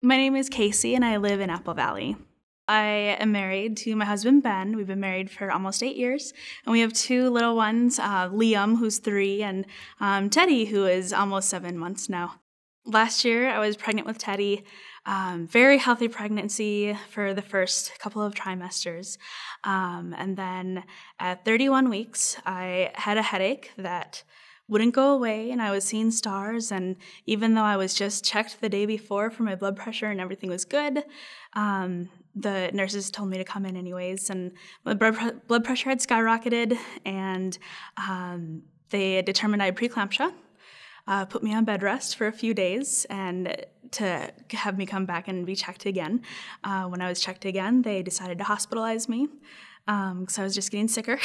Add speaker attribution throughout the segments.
Speaker 1: My name is Kasey, and I live in Apple Valley. I am married to my husband, Ben. We've been married for almost 8 years, and we have 2 little ones, Liam, who's 3, and Teddy, who is almost 7 months now. Last year, I was pregnant with Teddy. Very healthy pregnancy for the first couple of trimesters. And then at 31 weeks, I had a headache that wouldn't go away, and I was seeing stars. And even though I was just checked the day before for my blood pressure and everything was good, the nurses told me to come in anyways. And my blood pressure had skyrocketed, and they determined I had preeclampsia. Put me on bed rest for a few days and to have me come back and be checked again. When I was checked again, they decided to hospitalize me because I was just getting sicker.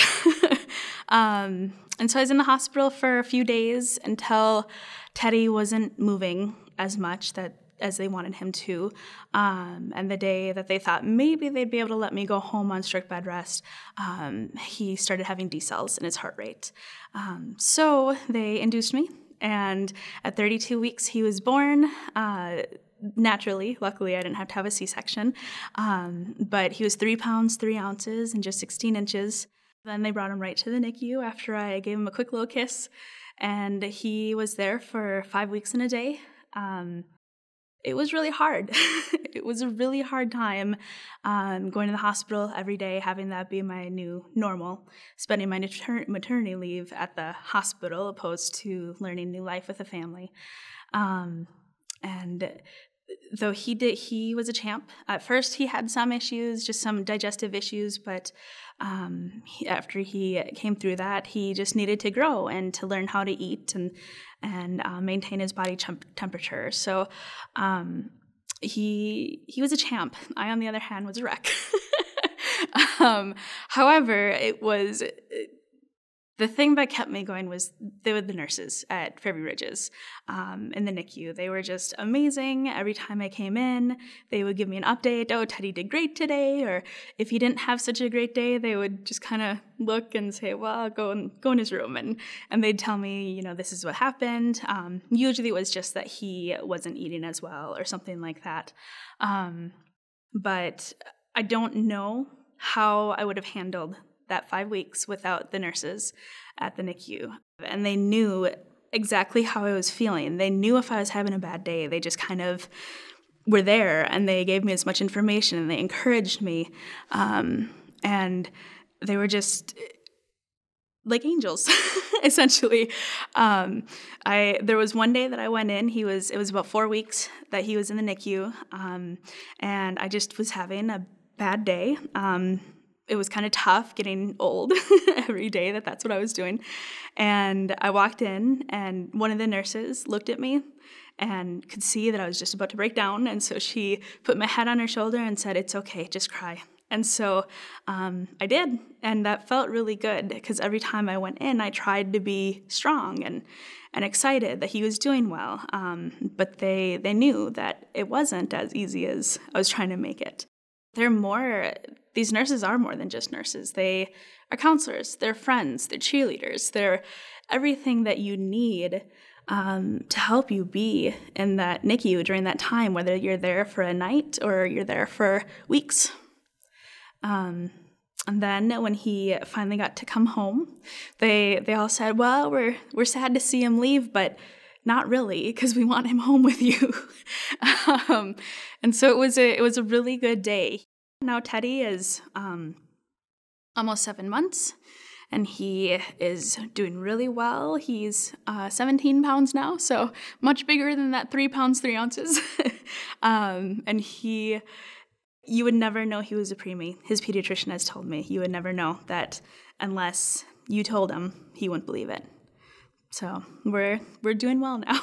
Speaker 1: And so I was in the hospital for a few days until Teddy wasn't moving as much as they wanted him to. And the day that they thought maybe they'd be able to let me go home on strict bed rest, he started having decels in his heart rate. So they induced me. And at 32 weeks, he was born naturally. Luckily, I didn't have to have a C-section. But he was 3 pounds, 3 ounces, and just 16 inches. Then they brought him right to the NICU after I gave him a quick little kiss. And he was there for 5 weeks and a day. It was really hard. It was a really hard time going to the hospital every day, having that be my new normal, spending my maternity leave at the hospital opposed to learning new life with a family. And though he was a champ. At first he had some issues, just some digestive issues, but after he came through that, he just needed to grow and to learn how to eat and maintain his body temperature. So he was a champ. I, on the other hand, was a wreck. However, the thing that kept me going was the nurses at Fairview Ridges in the NICU. They were just amazing. Every time I came in, they would give me an update. Oh, Teddy did great today. Or if he didn't have such a great day, they would just kind of look and say, well, go in his room. And they'd tell me, this is what happened. Usually it was just that he wasn't eating as well or something like that. But I don't know how I would have handled that 5 weeks without the nurses at the NICU. And they knew exactly how I was feeling. They knew if I was having a bad day. They just kind of were there, and they gave me as much information, and they encouraged me. And they were just like angels, essentially. There was one day that I went in. It was about 4 weeks that he was in the NICU, and I just was having a bad day. It was kind of tough getting old every day that's what I was doing. And I walked in, and one of the nurses looked at me and could see that I was just about to break down. And so she put my head on her shoulder and said, "It's okay, just cry." And so I did. And that felt really good because every time I went in, I tried to be strong and excited that he was doing well. But they knew that it wasn't as easy as I was trying to make it. These nurses are more than just nurses. They are counselors, they're friends, they're cheerleaders, they're everything that you need to help you be in that NICU during that time, whether you're there for a night or you're there for weeks. And then when he finally got to come home, they all said, well, we're sad to see him leave, but not really, because we want him home with you. And so it was a really good day. Now Teddy is almost 7 months, and he is doing really well. He's 17 pounds now, so much bigger than that 3 pounds, 3 ounces. And you would never know he was a preemie. His pediatrician has told me you would never know that unless you told him. He wouldn't believe it. So we're doing well now.